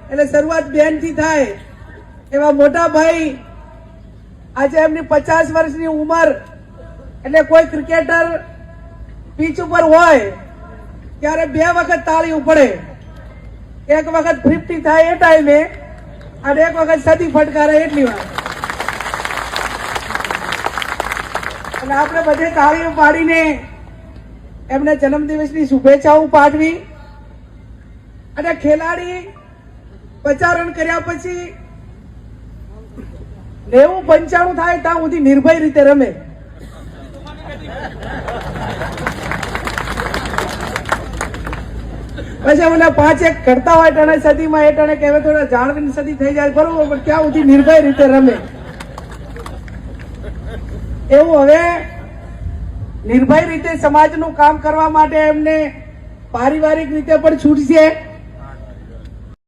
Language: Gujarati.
એટલે શરૂઆત બેન થી થાય. એવા મોટા ભાઈ આજે એમની 50 વર્ષની ઉંમર, એટલે કોઈ ક્રિકેટર પીચ ઉપર હોય ત્યારે 2 વખત તાળી પડે. એક વખત 50 થાય એ ટાઈમે અને એક વખત સદી ફટકારે એટલી વાર. અને આપણે બધે તાળીઓ પાડીને એમને જન્મદિવસની શુભેચ્છાઓ પાઠવી. અને ખેલાડી 50 રન કર્યા પછી 90-95 થાય ત્યાં સુધી નિર્ભય રીતે રમે. પછી મને 5-1 કરતા હોય ટાણે સદીમાં એ ટાણે કહેવાય થોડા જાળવીની સદી થઈ જાય બરોબર, પણ ત્યાં સુધી નિર્ભય રીતે રમે. એવું હવે નિર્ભય રીતે સમાજનું કામ કરવા માટે એમને પારિવારિક રીતે પણ છૂટ છે.